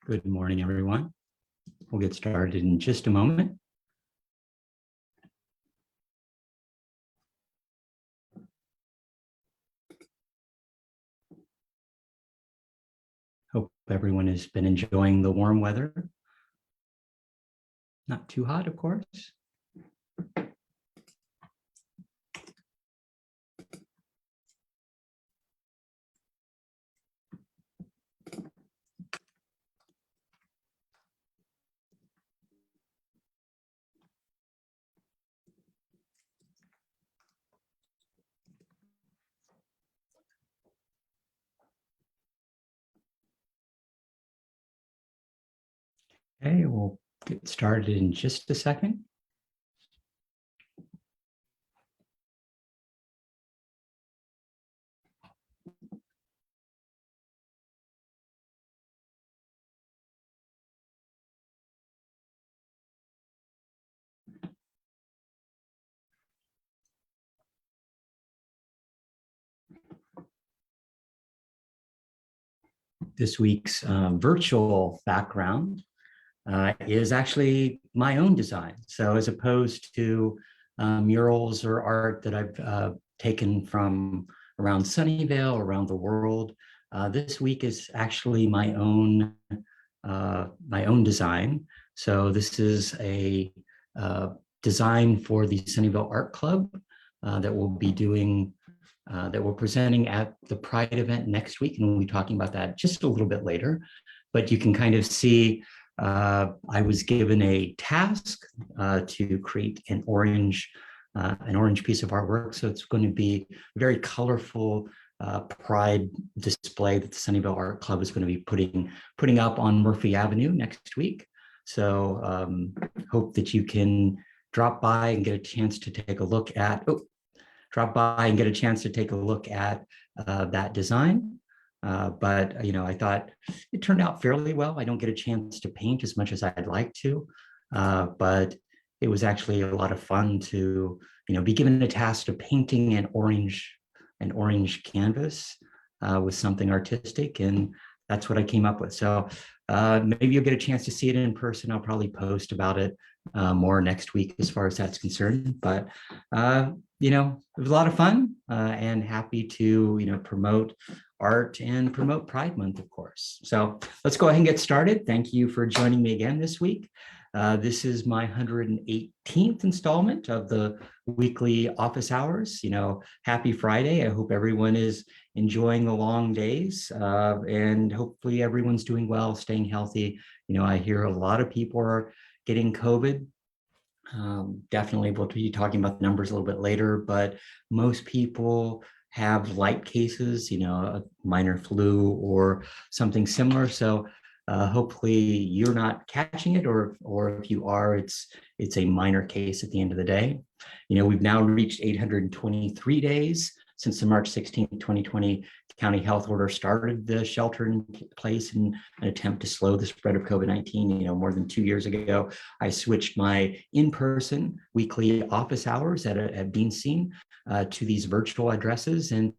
Good morning, everyone. We'll get started in just a moment. Hope everyone has been enjoying the warm weather. Not too hot, of course. Okay, we'll get started in just a second. This week's virtual background is actually my own design. So as opposed to murals or art that I've taken from around Sunnyvale, around the world, this week is actually my own design. So this is a design for the Sunnyvale Art Club that we'll be doing, that we're presenting at the Pride event next week. And we'll be talking about that just a little bit later. But you can kind of see I was given a task to create an orange piece of artwork. So it's going to be a very colorful Pride display that the Sunnyvale Art Club is going to be putting up on Murphy Avenue next week. So hope that you can drop by and get a chance to take a look at that design. But I thought it turned out fairly well. I don't get a chance to paint as much as I'd like to, but it was actually a lot of fun to be given a task of painting an orange canvas with something artistic, and that's what I came up with. So maybe you'll get a chance to see it in person. I'll probably post about it more next week as far as that's concerned. But it was a lot of fun, and happy to promote art and promote Pride Month, of course. So let's go ahead and get started. Thank you for joining me again this week. This is my 118th installment of the weekly office hours. Happy Friday. I hope everyone is enjoying the long days, and hopefully everyone's doing well, staying healthy. I hear a lot of people are getting COVID. Definitely we'll be talking about the numbers a little bit later, but most people have light cases, a minor flu or something similar. So hopefully you're not catching it, or if you are, it's a minor case at the end of the day. We've now reached 823 days since the March 16, 2020 county health order started the shelter in place in an attempt to slow the spread of COVID-19. More than 2 years ago, I switched my in-person weekly office hours at Bean Scene to these virtual addresses, and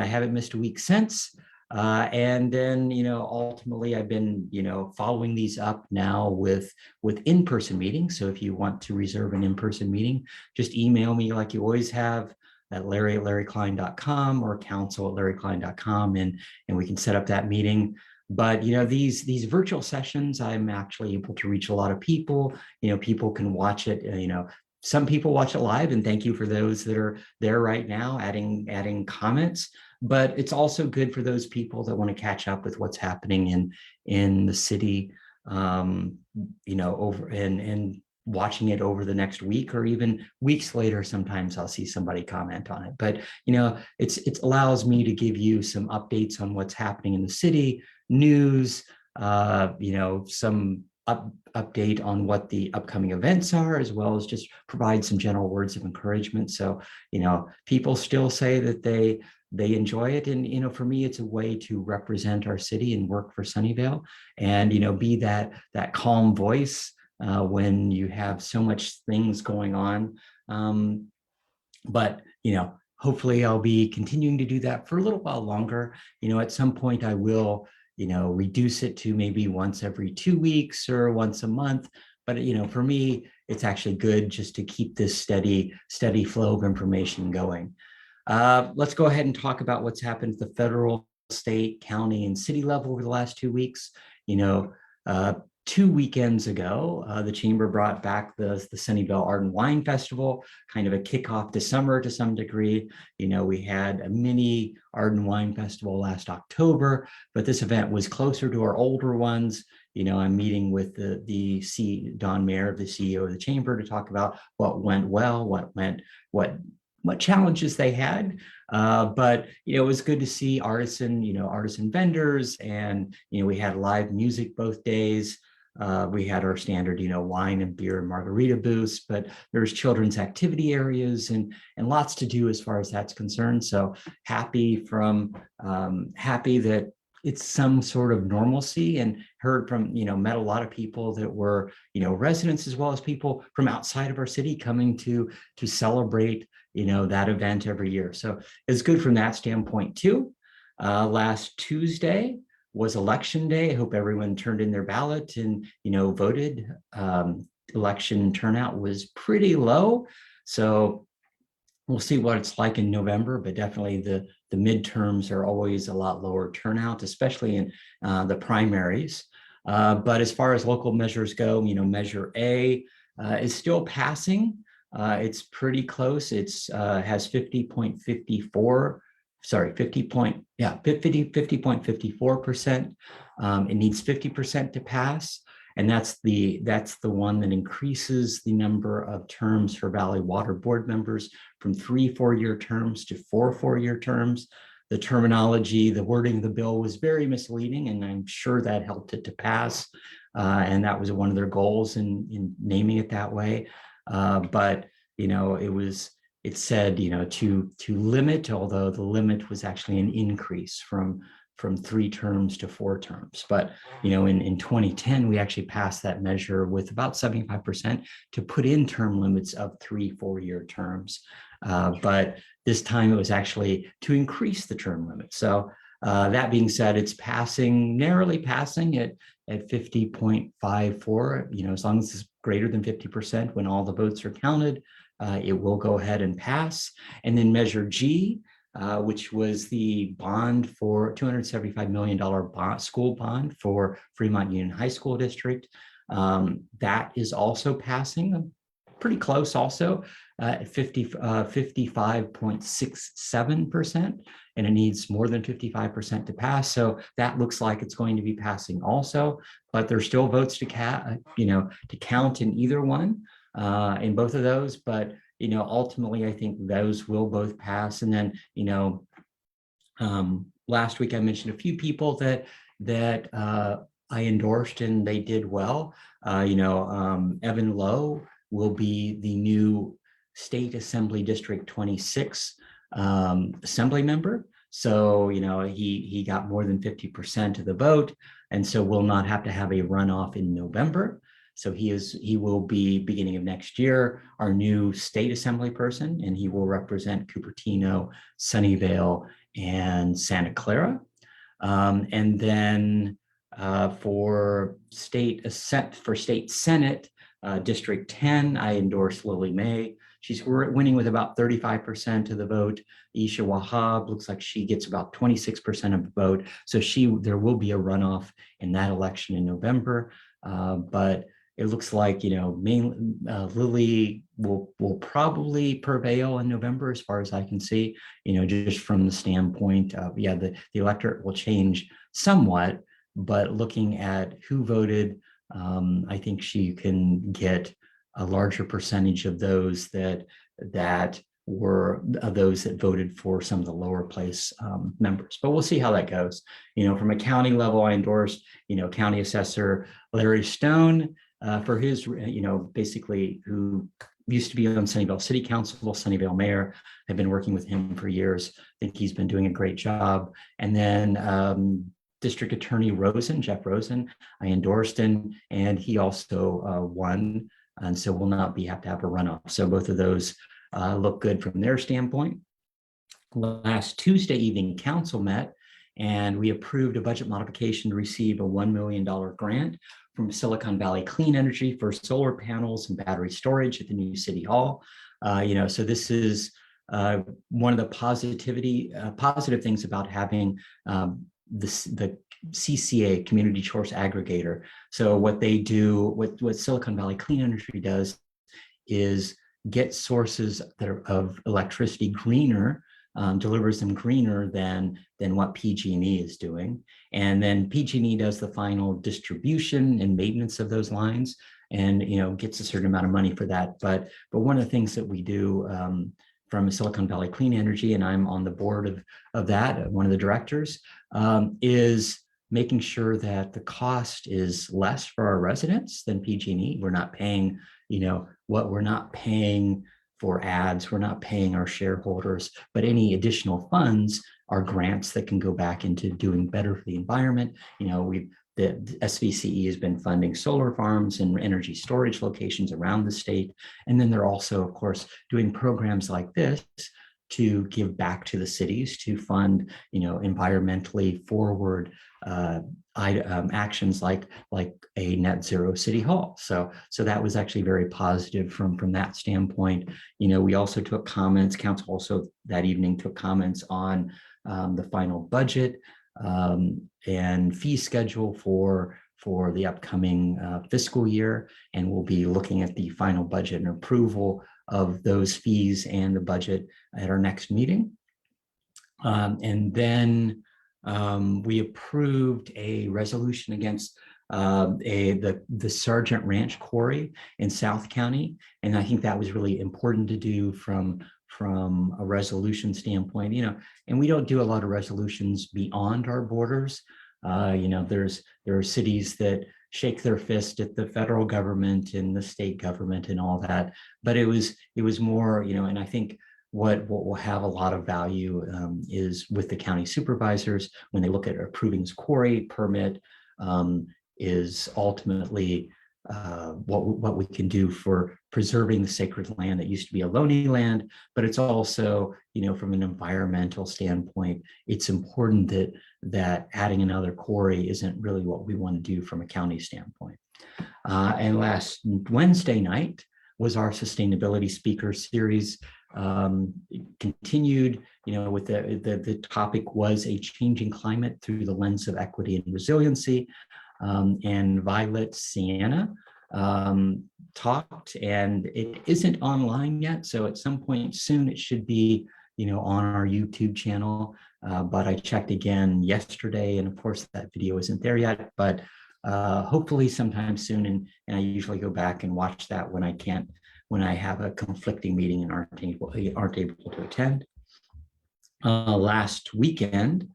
I haven't missed a week since. And then, ultimately I've been, following these up now with in-person meetings. So if you want to reserve an in-person meeting, just email me like you always have at larry@larryklein.com or council@larryklein.com, and we can set up that meeting. But, these virtual sessions, I'm actually able to reach a lot of people. People can watch it, some people watch it live, and thank you for those that are there right now adding comments. But it's also good for those people that want to catch up with what's happening in the city, over and watching it over the next week, or even weeks later. Sometimes I'll see somebody comment on it. But it allows me to give you some updates on what's happening in the city, news, some update on what the upcoming events are, as well as just provide some general words of encouragement. So people still say that they enjoy it, and for me, it's a way to represent our city and work for Sunnyvale, and be that calm voice when you have so much things going on. But hopefully I'll be continuing to do that for a little while longer. At some point I will reduce it to maybe once every 2 weeks or once a month. But, for me, it's actually good just to keep this steady flow of information going. Let's go ahead and talk about what's happened at the federal, state, county, and city level over the last 2 weeks. 2 weekends ago, the chamber brought back the Sunnyvale Art and Wine Festival, kind of a kickoff to summer to some degree. We had a mini Art and Wine Festival last October, but this event was closer to our older ones. I'm meeting with Don Mayer, the CEO of the chamber, to talk about what went well, what challenges they had. But it was good to see artisan vendors, and we had live music both days. We had our standard, wine and beer and margarita booths, but there's children's activity areas and lots to do as far as that's concerned. So happy that it's some sort of normalcy, and heard from, met a lot of people that were, residents as well as people from outside of our city coming to celebrate, that event every year. So it's good from that standpoint too. Last Tuesday was election day. I hope everyone turned in their ballot and, voted. Election turnout was pretty low. So we'll see what it's like in November, but definitely the midterms are always a lot lower turnout, especially in the primaries. But as far as local measures go, Measure A is still passing. It's pretty close. It's has 50.54%. Sorry, 50.54%. It needs 50% to pass. And that's the one that increases the number of terms for Valley Water Board members from 3 4-year terms to 4 4-year terms. The terminology, the wording of the bill was very misleading, and I'm sure that helped it to pass. And that was one of their goals in naming it that way. But it said, to limit, although the limit was actually an increase from 3 terms to 4 terms. But, in 2010, we actually passed that measure with about 75% to put in term limits of 3 4-year terms. But this time it was actually to increase the term limit. So that being said, it's narrowly passing at 50.54, as long as it's greater than 50% when all the votes are counted. It will go ahead and pass. And then Measure G, which was the bond for $275 million school bond for Fremont Union High School District. That is also passing, pretty close also, at 55.67%, and it needs more than 55% to pass. So that looks like it's going to be passing also, but there's still votes to count in either one. In both of those, but ultimately I think those will both pass. And then last week I mentioned a few people that I endorsed and they did well. Evan Lowe will be the new State Assembly District 26 assembly member. So he got more than 50% of the vote, and so will not have to have a runoff in November. So he will be, beginning of next year, our new state assembly person, and he will represent Cupertino, Sunnyvale, and Santa Clara. And then for state Senate, District 10, I endorse Lily May. She's winning with about 35% of the vote. Isha Wahab looks like she gets about 26% of the vote. So there will be a runoff in that election in November. But it looks like, Lily will probably prevail in November as far as I can see, just from the standpoint of, the electorate will change somewhat, but looking at who voted, I think she can get a larger percentage of those that were those that voted for some of the lower place members. But we'll see how that goes. From a county level, I endorsed, County Assessor Larry Stone for his, basically who used to be on Sunnyvale City Council, Sunnyvale Mayor. I've been working with him for years. I think he's been doing a great job. And then District Attorney Jeff Rosen, I endorsed him, and he also won, and so will not have to have a runoff. So both of those look good from their standpoint. Last Tuesday evening, council met, and we approved a budget modification to receive a $1 million grant from Silicon Valley Clean Energy for solar panels and battery storage at the new City Hall. So this is one of the positive things about having the CCA, Community Source Aggregator. So what they do, what Silicon Valley Clean Energy does is get sources that are of electricity greener, delivers them greener than what PG&E is doing. And then PG&E does the final distribution and maintenance of those lines and, gets a certain amount of money for that. But one of the things that we do from Silicon Valley Clean Energy, and I'm on the board of that, one of the directors, is making sure that the cost is less for our residents than PG&E. We're not paying, we're not paying for ads, we're not paying our shareholders, but any additional funds are grants that can go back into doing better for the environment. The SVCE has been funding solar farms and energy storage locations around the state. And then they're also, of course, doing programs like this to give back to the cities to fund, environmentally forward actions like a net zero city hall. So that was actually very positive from that standpoint. We also took comments, council also that evening took comments on the final budget and fee schedule for the upcoming fiscal year. And we'll be looking at the final budget and approval of those fees and the budget at our next meeting. And then we approved a resolution against the Sergeant Ranch Quarry in South County. And I think that was really important to do from a resolution standpoint, and we don't do a lot of resolutions beyond our borders. There are cities that shake their fist at the federal government and the state government and all that, but it was more, and I think what will have a lot of value is with the county supervisors when they look at approving this quarry permit, is ultimately what we can do for preserving the sacred land that used to be a Ohlone land, but it's also, from an environmental standpoint, it's important that adding another quarry isn't really what we want to do from a county standpoint. And last Wednesday night was our sustainability speaker series. Continued, with the topic was a changing climate through the lens of equity and resiliency. And Violet Sienna talked, and it isn't online yet. So at some point soon it should be, on our YouTube channel. But I checked again yesterday, and of course that video isn't there yet, but hopefully sometime soon. And I usually go back and watch that when I have a conflicting meeting and aren't able to attend. Last weekend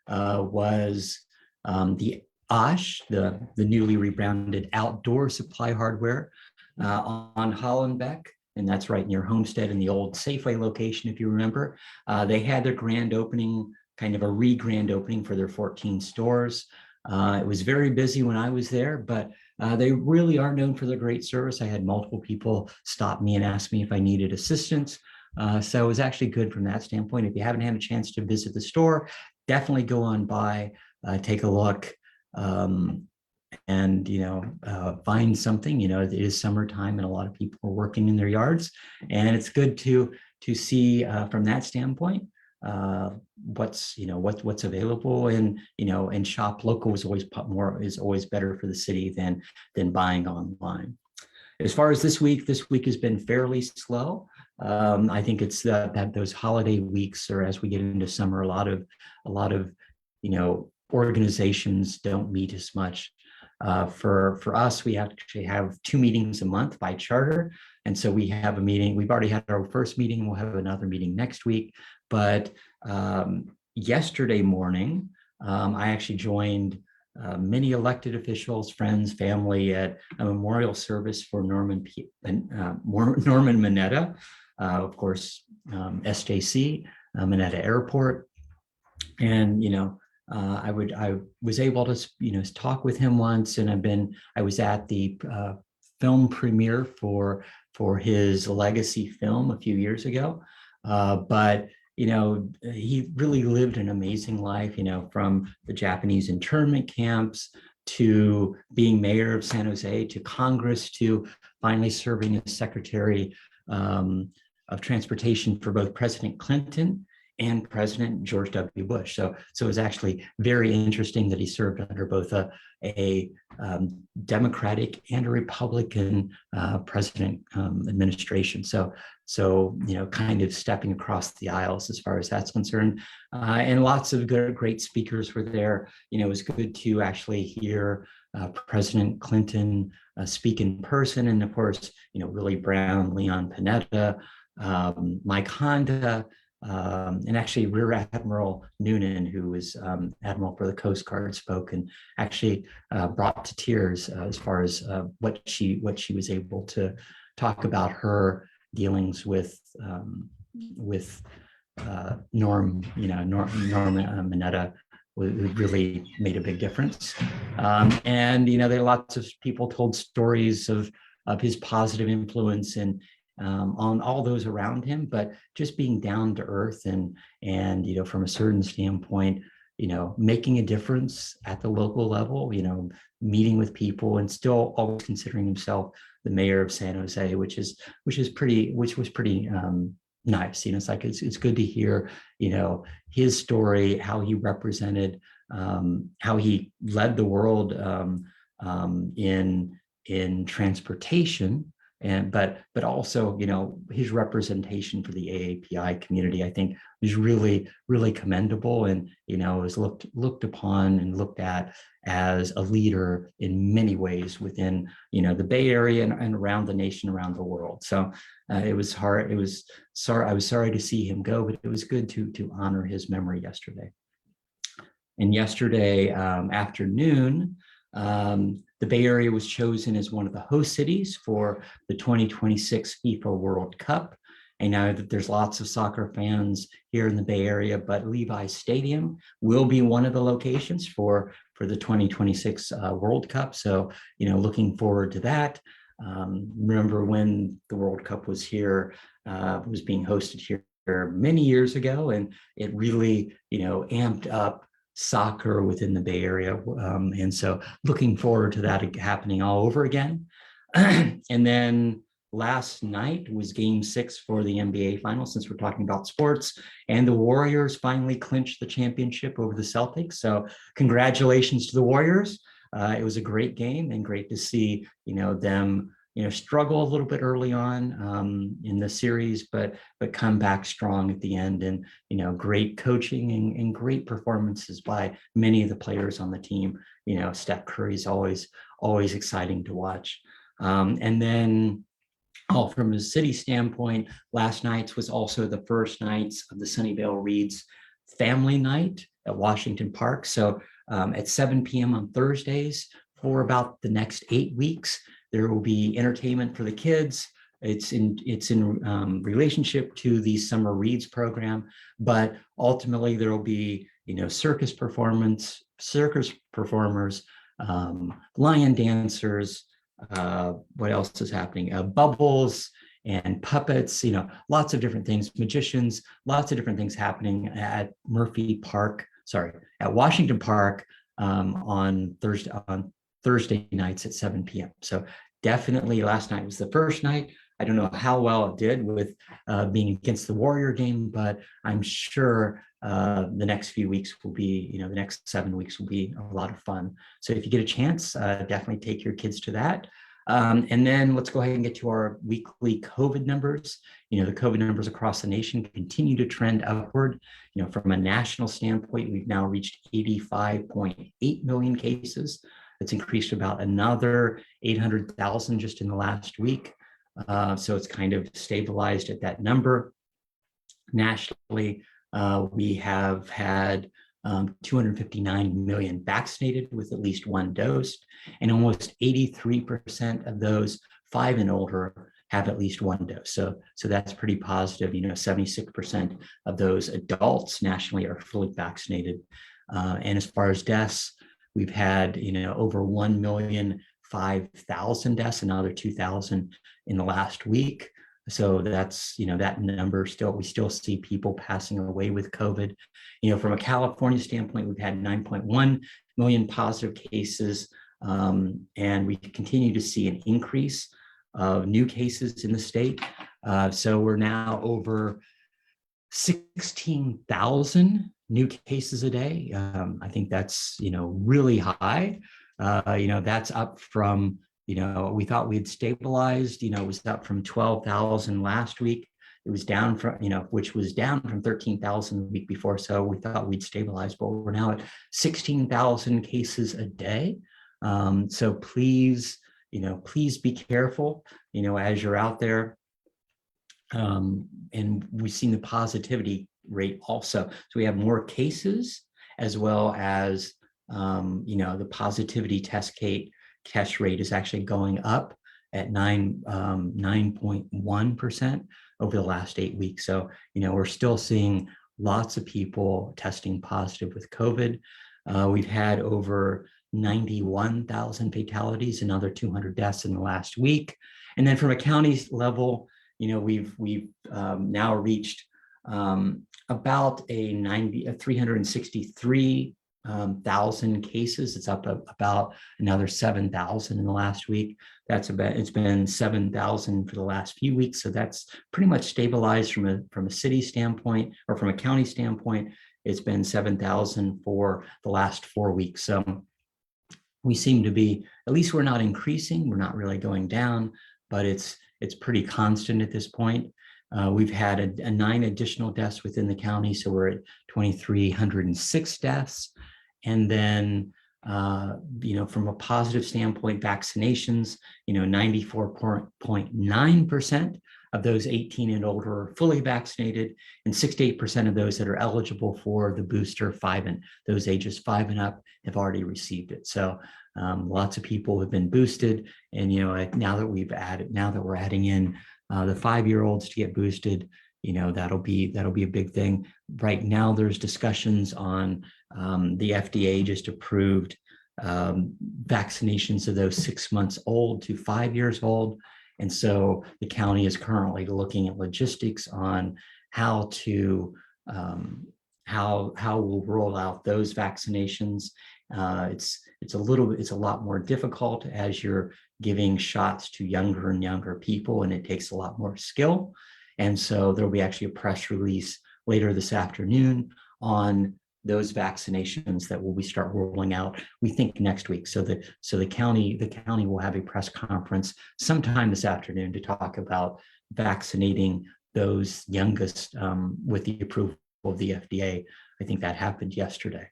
was the OSH, the newly rebranded Outdoor Supply Hardware on Hollenbeck, and that's right near Homestead in the old Safeway location, if you remember. They had their grand opening, kind of a re-grand opening for their 14 stores. It was very busy when I was there, but they really are known for their great service. I had multiple people stop me and ask me if I needed assistance. So it was actually good from that standpoint. If you haven't had a chance to visit the store, definitely go on by, take a look. And find something. It is summertime and a lot of people are working in their yards, and it's good to see from that standpoint what's available, and shop local is always better for the city than buying online. As far as this week has been fairly slow. I think it's that those holiday weeks, or as we get into summer, a lot of organizations don't meet as much. For us, we actually have 2 meetings a month by charter. And so we have a meeting. We've already had our first meeting. We'll have another meeting next week. But yesterday morning, I actually joined many elected officials, friends, family at a memorial service for Norman Mineta, of course, SJC, Mineta Airport. And, I was able to, talk with him once, and I was at the film premiere for his legacy film a few years ago. But he really lived an amazing life, from the Japanese internment camps to being mayor of San Jose, to Congress, to finally serving as Secretary of Transportation for both President Clinton and President George W. Bush. So it was actually very interesting that he served under both a Democratic and a Republican president administration. So kind of stepping across the aisles as far as that's concerned. And lots of great speakers were there. It was good to actually hear President Clinton speak in person. And of course, Willie Brown, Leon Panetta, Mike Honda, and actually Rear Admiral Noonan, who was Admiral for the Coast Guard, spoke and actually brought to tears as far as what she was able to talk about her dealings with Norm Mineta, who really made a big difference. And there are lots of people told stories of his positive influence and on all those around him, but just being down to earth and from a certain standpoint, making a difference at the local level, meeting with people and still always considering himself the mayor of San Jose, which was pretty nice. It's like, it's good to hear, his story, how he represented, how he led the world in transportation, but also, his representation for the AAPI community, I think, is really, really commendable, and is looked upon and looked at as a leader in many ways within the Bay Area and around the nation, around the world. So it was hard. I was sorry to see him go, but it was good to honor his memory yesterday. And yesterday afternoon, the Bay Area was chosen as one of the host cities for the 2026 FIFA World Cup. I know that there's lots of soccer fans here in the Bay Area, but Levi's Stadium will be one of the locations for the 2026 World Cup. So, looking forward to that. Remember when the World Cup was here, was being hosted here many years ago, and it really, amped up soccer within the Bay Area. And so looking forward to that happening all over again. And then last night was game 6 for the NBA finals, since we're talking about sports, and the Warriors finally clinched the championship over the Celtics. So congratulations to the Warriors. It was a great game and great to see, them struggle a little bit early on in the series, but come back strong at the end. And great coaching and great performances by many of the players on the team. Steph Curry's always exciting to watch. And then, from a city standpoint, last night's was also the first nights of the Sunnyvale Reads Family Night at Washington Park. So at 7 p.m. on Thursdays for about the next 8 weeks, there will be entertainment for the kids. It's in relationship to the Summer Reads program, but ultimately there will be circus performers, lion dancers. What else is happening? Bubbles and puppets. Lots of different things. Magicians. Lots of different things happening at Washington Park on Thursday nights at 7 p.m. So definitely last night was the first night. I don't know how well it did with being against the Warrior game, but I'm sure the next few weeks will be, the next 7 weeks will be a lot of fun. So if you get a chance, definitely take your kids to that. And then let's go ahead and get to our weekly COVID numbers. The COVID numbers across the nation continue to trend upward. From a national standpoint, we've now reached 85.8 million cases. It's increased about another 800,000 just in the last week. So it's kind of stabilized at that number. Nationally, we have had 259 million vaccinated with at least one dose, and almost 83% of those 5 and older have at least one dose. So that's pretty positive. 76% of those adults nationally are fully vaccinated. And as far as deaths, we've had over 1,005,000 deaths, another 2,000 in the last week. So that's, that number still, we still see people passing away with COVID. From a California standpoint, we've had 9.1 million positive cases, and we continue to see an increase of new cases in the state. So we're now over 16,000 new cases a day. I think that's, really high. That's up from, we thought we'd stabilized, it was up from 12,000 last week. It was down from, which was down from 13,000 the week before. So we thought we'd stabilize, but we're now at 16,000 cases a day. So please, please be careful, as you're out there. And we've seen the positivity rate also. So we have more cases, as well as, the positivity test rate is actually going up at 9.1% over the last 8 weeks. So, we're still seeing lots of people testing positive with COVID. We've had over 91,000 fatalities, another 200 deaths in the last week. And then from a county level, we've now reached about 363,000 cases. It's up about another 7,000 in the last week. It's been 7,000 for the last few weeks. So that's pretty much stabilized from a city standpoint, or from a county standpoint. It's been 7,000 for the last 4 weeks. So we seem to be, at least we're not increasing, we're not really going down, but it's pretty constant at this point. We've had 9 additional deaths within the county, so we're at 2,306 deaths. And then, from a positive standpoint, vaccinations, 94.9% of those 18 and older are fully vaccinated, and 68% of those that are eligible for the booster, those ages 5 and up, have already received it. So lots of people have been boosted, and now that we're adding in the 5-year-olds to get boosted, that'll be a big thing. Right now, there's discussions on the FDA just approved vaccinations of those 6 months old to 5 years old. And so the county is currently looking at logistics on how we'll roll out those vaccinations. It's a lot more difficult as you're giving shots to younger and younger people, and it takes a lot more skill. And so there'll be actually a press release later this afternoon on those vaccinations that we start rolling out, we think, next week. So the county will have a press conference sometime this afternoon to talk about vaccinating those youngest with the approval of the FDA. I think that happened yesterday.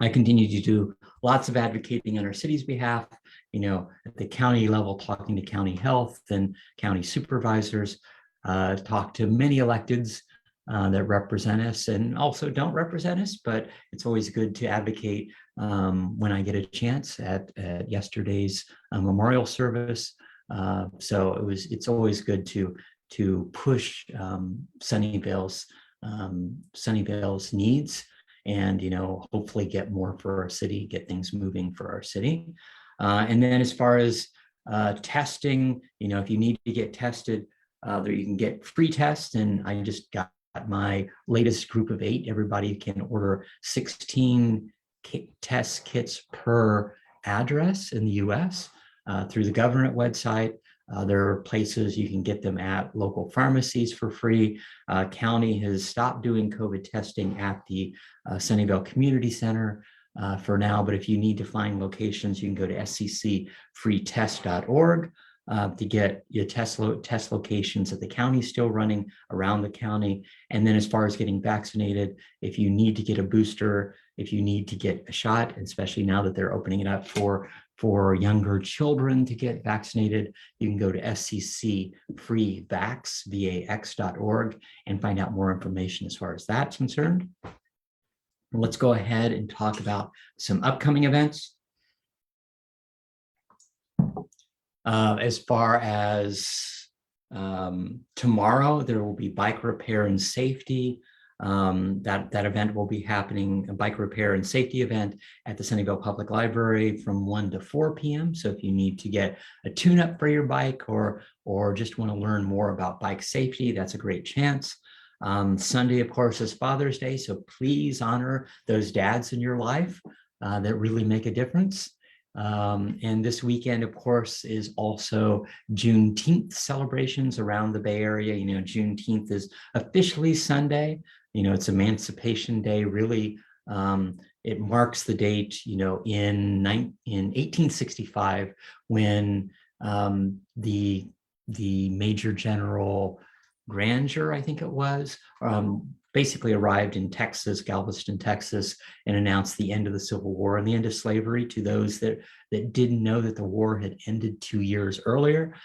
I continue to do lots of advocating on our city's behalf, at the county level, talking to county health and county supervisors, talk to many electeds that represent us and also don't represent us, but it's always good to advocate when I get a chance at yesterday's memorial service. So it's always good to push Sunnyvale's needs, and hopefully get more for our city, get things moving for our city. And then as far as testing, if you need to get tested, there you can get free tests, and I just got my latest group of 8. Everybody can order 16 test kits per address in the US through the government website. There are places you can get them at local pharmacies for free. County has stopped doing COVID testing at the Sunnyvale Community Center for now, but if you need to find locations, you can go to sccfreetest.org to get your test locations that the county is still running around the county. And then as far as getting vaccinated, if you need to get a booster, if you need to get a shot, especially now that they're opening it up for younger children to get vaccinated, you can go to sccfreevax.org and find out more information as far as that's concerned. Let's go ahead and talk about some upcoming events. As far as tomorrow, there will be bike repair and safety That event will be happening, a bike repair and safety event at the Sunnyvale Public Library from 1 to 4 p.m. So if you need to get a tune-up for your bike or just want to learn more about bike safety, that's a great chance. Sunday, of course, is Father's Day, so please honor those dads in your life that really make a difference. And this weekend, of course, is also Juneteenth celebrations around the Bay Area. You know, Juneteenth is officially Sunday. You know, it's Emancipation Day. Really, it marks the date, you know, in 1865 when the Major General Granger, I think it was, basically arrived in Texas, Galveston, Texas, and announced the end of the Civil War and the end of slavery to those that didn't know that the war had ended 2 years earlier,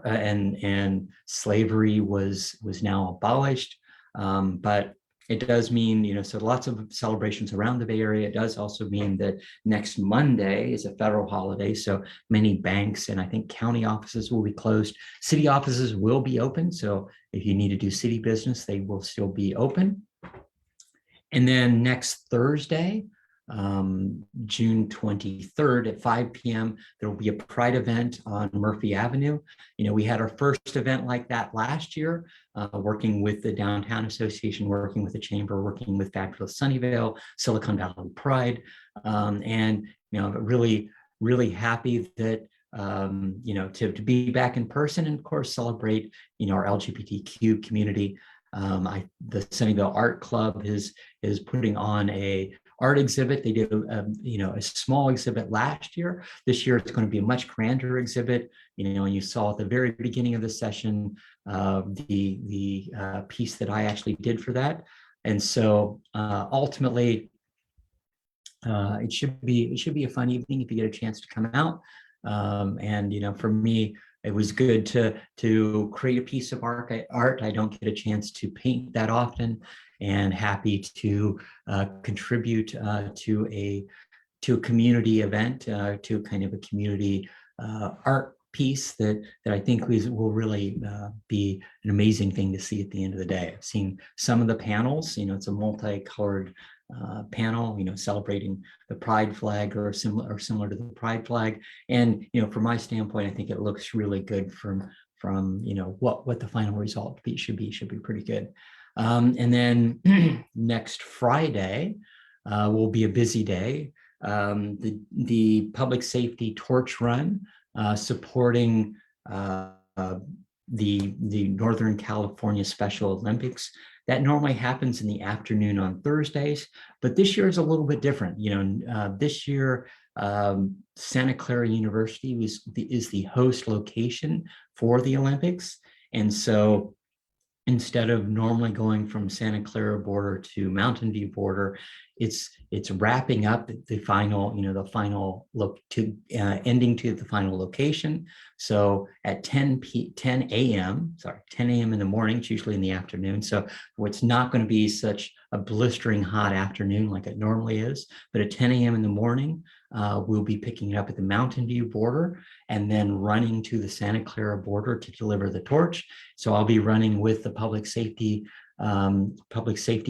and slavery was now abolished. But it does mean, you know, so lots of celebrations around the Bay Area. It does also mean that next Monday is a federal holiday, so many banks and I think county offices will be closed. City offices will be open, so if you need to do city business, they will still be open. And then next Thursday, June 23rd at 5 p.m., there will be a Pride event on Murphy Avenue. You know, we had our first event like that last year, working with the Downtown Association, working with the Chamber, working with Fabulous Sunnyvale, Silicon Valley Pride. And, you know, really, really happy that, you know, to be back in person and, of course, celebrate, you know, our LGBTQ community. The Sunnyvale Art Club is putting on a art exhibit. They did you know, a small exhibit last year. This year it's going to be a much grander exhibit. You know, and you saw at the very beginning of the session the piece that I actually did for that. And so ultimately, it should be a fun evening if you get a chance to come out. And you know, for me, it was good to create a piece of art. I don't get a chance to paint that often, and happy to contribute to a community event, to kind of a community art piece that I think will really be an amazing thing to see at the end of the day. I've seen some of the panels. You know, it's a multicolored panel, you know, celebrating the Pride flag or similar to the Pride flag. And, you know, from my standpoint, I think it looks really good from you know, what the final result should be pretty good. And then next Friday will be a busy day. The public safety torch run supporting the Northern California Special Olympics. That normally happens in the afternoon on Thursdays, but this year is a little bit different. You know, this year, Santa Clara University is the host location for the Olympics. And so instead of normally going from Santa Clara border to Mountain View border, it's wrapping up the final, you know, the final look to ending to the final location. So at 10 a.m. in the morning, it's usually in the afternoon. So it's not going to be such a blistering hot afternoon like it normally is, but at 10 a.m. in the morning, we'll be picking it up at the Mountain View border and then running to the Santa Clara border to deliver the torch. So I'll be running with the public safety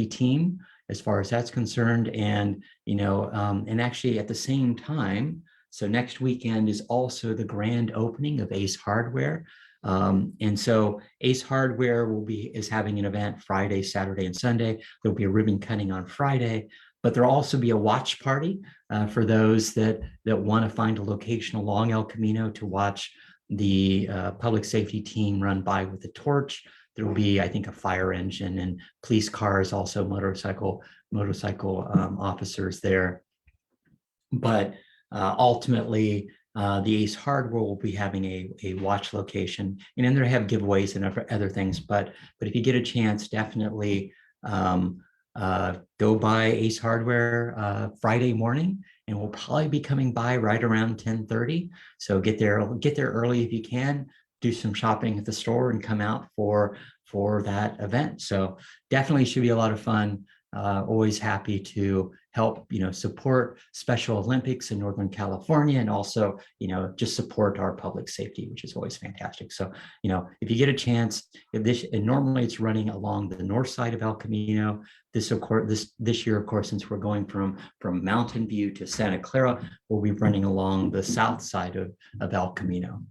team as far as that's concerned. And, you know, and actually at the same time, so next weekend is also the grand opening of Ace Hardware. And so Ace Hardware is having an event Friday, Saturday, and Sunday. There'll be a ribbon cutting on Friday, but there'll also be a watch party for those that want to find a location along El Camino to watch the public safety team run by with the torch. There will be, I think, a fire engine and police cars, also motorcycle officers there. But ultimately, the Ace Hardware will be having a watch location, and then they have giveaways and other things. But if you get a chance, definitely go by Ace Hardware Friday morning, and we'll probably be coming by right around 10:30. So get there early if you can. Do some shopping at the store and come out for that event. So definitely should be a lot of fun. Always happy to help, support Special Olympics in Northern California, and also, just support our public safety, which is always fantastic. So, if you get a chance, and normally it's running along the north side of El Camino. This year, of course, since we're going from Mountain View to Santa Clara, we'll be running along the south side of El Camino.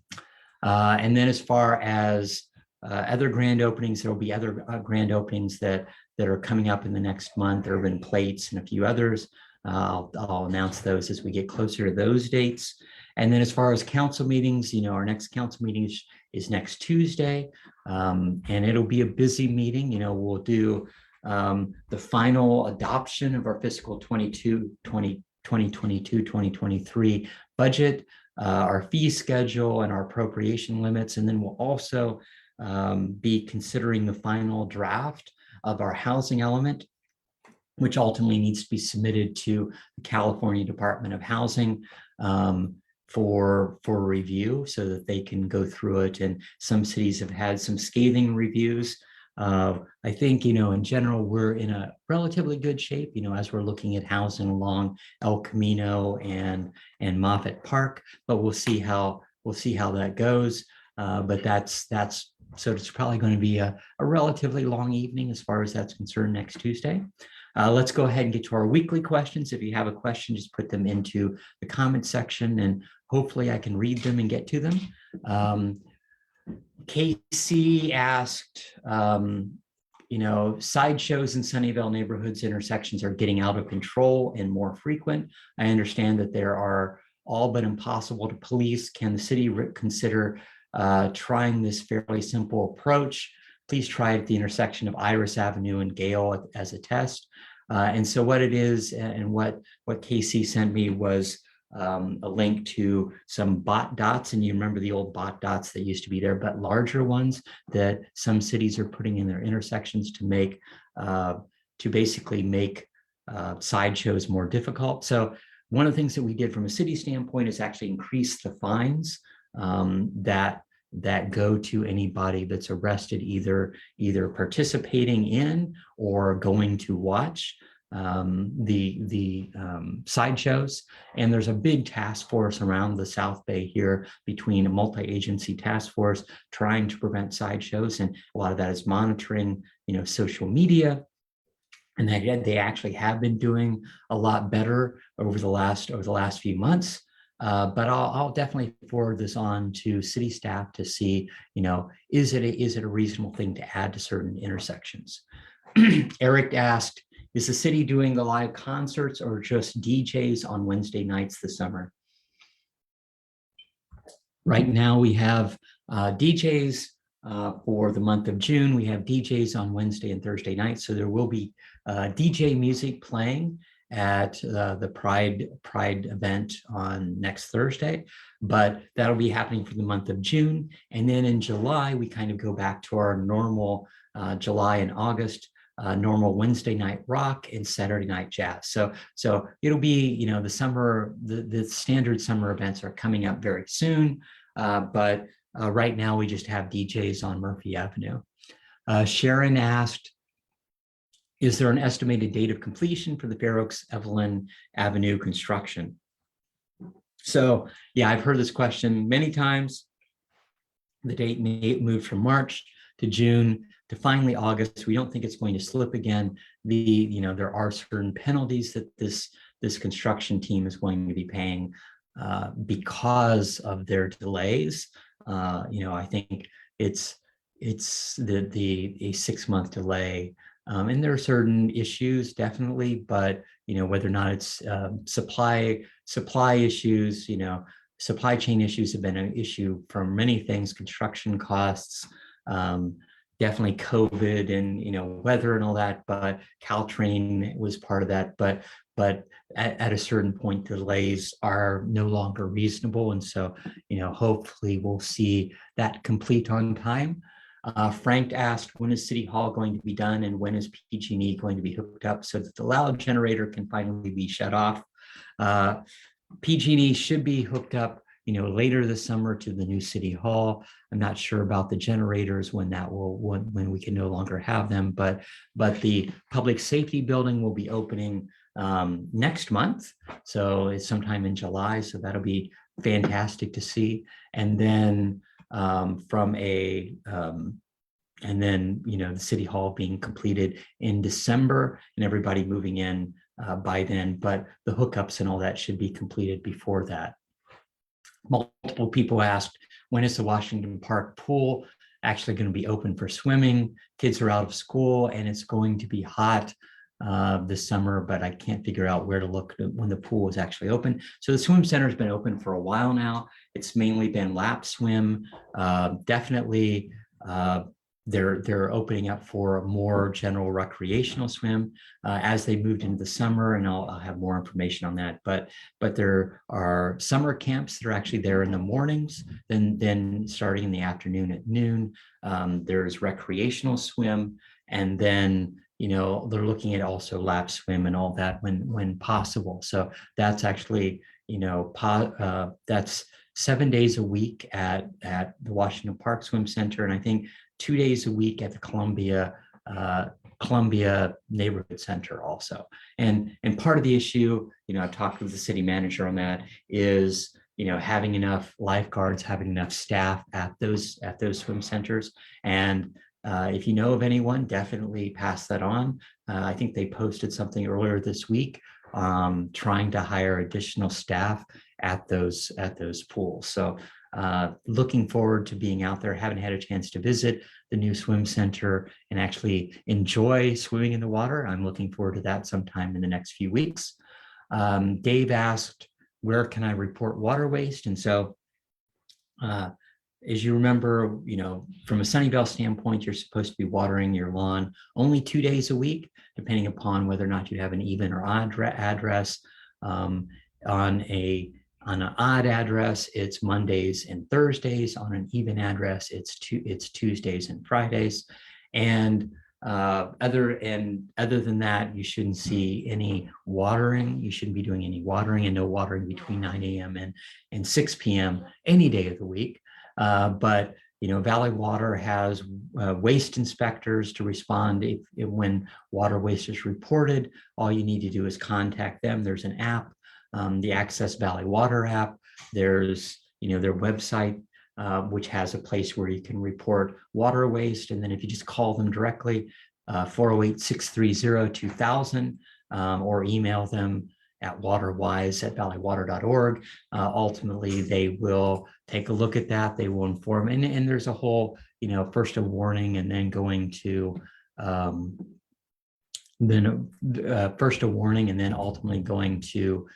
And then as far as other grand openings, there will be other grand openings that are coming up in the next month, Urban Plates and a few others. I'll announce those as we get closer to those dates. And then as far as council meetings, our next council meeting is next Tuesday, and it'll be a busy meeting. We'll do the final adoption of our fiscal 2022-2023 budget, our fee schedule, and our appropriation limits. And then we'll also be considering the final draft of our housing element, which ultimately needs to be submitted to the California Department of Housing for review, so that they can go through it. And some cities have had some scathing reviews. I think, in general, we're in a relatively good shape, as we're looking at housing along El Camino and Moffett Park, but we'll see how that goes. But that's so it's probably going to be a relatively long evening as far as that's concerned next Tuesday. Let's go ahead and get to our weekly questions. If you have a question, just put them into the comment section, and hopefully I can read them and get to them. Casey asked, sideshows in Sunnyvale neighborhoods intersections are getting out of control and more frequent. I understand that there are all but impossible to police. Can the city consider trying this fairly simple approach? Please try it at the intersection of Iris Avenue and Gale as a test. And so what it is, and what Casey sent me was a link to some bot dots. And you remember the old bot dots that used to be there, but larger ones that some cities are putting in their intersections to basically make sideshows more difficult. So one of the things that we did from a city standpoint is actually increase the fines that go to anybody that's arrested, either participating in or going to watch the sideshows. And there's a big task force around the South Bay here, between a multi-agency task force trying to prevent sideshows, and a lot of that is monitoring, social media. And they actually have been doing a lot better over the last few months. But I'll definitely forward this on to city staff to see, is it a reasonable thing to add to certain intersections? Eric asked, is the city doing the live concerts or just DJs on Wednesday nights this summer? Right now we have DJs for the month of June. We have DJs on Wednesday and Thursday nights. So there will be DJ music playing at the Pride event on next Thursday, but that'll be happening for the month of June. And then in July, we kind of go back to our normal July and August normal Wednesday night rock and Saturday night jazz. So it'll be, the standard summer events are coming up very soon, but right now we just have DJs on Murphy Avenue. Sharon asked, is there an estimated date of completion for the Fair Oaks Evelyn Avenue construction? So yeah, I've heard this question many times. The date may move from March to June to finally August. We don't think it's going to slip again. There are certain penalties that this construction team is going to be paying because of their delays. I think it's a 6-month delay. And there are certain issues, definitely, but whether or not it's supply issues, supply chain issues have been an issue for many things, construction costs, definitely COVID and weather and all that. But Caltrain was part of that. But at a certain point, delays are no longer reasonable, and so hopefully we'll see that complete on time. Frank asked, when is City Hall going to be done, and when is PG&E going to be hooked up so that the loud generator can finally be shut off? PG&E should be hooked up, later this summer to the new City Hall. I'm not sure about the generators when we can no longer have them, but the public safety building will be opening next month. So it's sometime in July. So that'll be fantastic to see. And then and then, the city hall being completed in December and everybody moving in by then, but the hookups and all that should be completed before that. Multiple people asked, when is the Washington Park pool actually going to be open for swimming? Kids are out of school and it's going to be hot this summer, but I can't figure out where to look when the pool is actually open. So the swim center has been open for a while now. It's mainly been lap swim. Definitely, they're opening up for a more general recreational swim as they moved into the summer, and I'll have more information on that. But there are summer camps that are actually there in the mornings, then starting in the afternoon at noon. There's recreational swim, and then they're looking at also lap swim and all that when possible. So that's actually that's 7 days a week at the Washington Park Swim Center, and I think 2 days a week at the Columbia Neighborhood Center also. And part of the issue, I've talked with the city manager on that, is having enough lifeguards, having enough staff at those swim centers. And if you know of anyone, definitely pass that on. I think they posted something earlier this week trying to hire additional staff at those pools. So looking forward to being out there. Haven't had a chance to visit the new swim center and actually enjoy swimming in the water. I'm looking forward to that sometime in the next few weeks. Dave asked, where can I report water waste? And so as you remember, from a Sunnyvale standpoint, you're supposed to be watering your lawn only 2 days a week, depending upon whether or not you have an even or odd address. On an odd address, it's Mondays and Thursdays. On an even address, it's Tuesdays and Fridays. And other than that, you shouldn't see any watering. You shouldn't be doing any watering, and no watering between 9 a.m. and 6 p.m. any day of the week. But Valley Water has waste inspectors to respond when water waste is reported. All you need to do is contact them. There's an app, the Access Valley Water app. There's their website, which has a place where you can report water waste. And then if you just call them directly, 408-630-2000, or email them at waterwise@valleywater.org. Ultimately, they will take a look at that. They will inform, and there's a whole, first a warning, and then going to first a warning, and then ultimately going to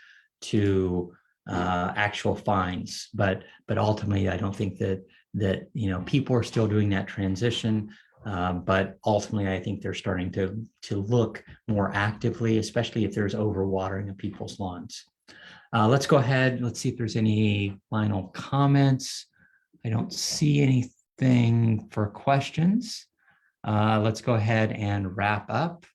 actual fines. But ultimately, I don't think that people are still doing that transition. But ultimately, I think they're starting to look more actively, especially if there's overwatering of people's lawns. Let's go ahead. Let's see if there's any final comments. I don't see anything for questions. Let's go ahead and wrap up.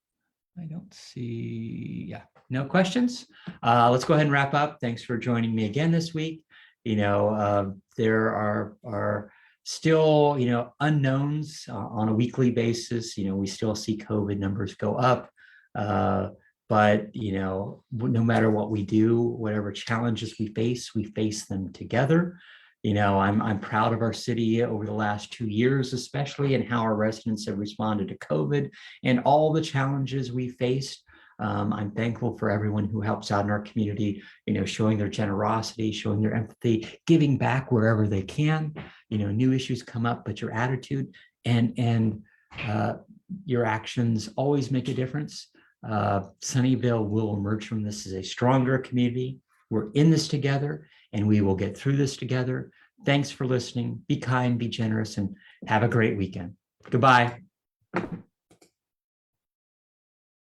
I don't see, no questions. Let's go ahead and wrap up. Thanks for joining me again this week. There are still, unknowns on a weekly basis. We still see COVID numbers go up, but no matter what we do, whatever challenges we face them together. I'm proud of our city over the last 2 years, especially, and how our residents have responded to COVID and all the challenges we faced. I'm thankful for everyone who helps out in our community, showing their generosity, showing their empathy, giving back wherever they can. New issues come up, but your attitude and your actions always make a difference. Sunnyvale will emerge from this as a stronger community. We're in this together, and we will get through this together. Thanks for listening. Be kind, be generous, and have a great weekend. Goodbye.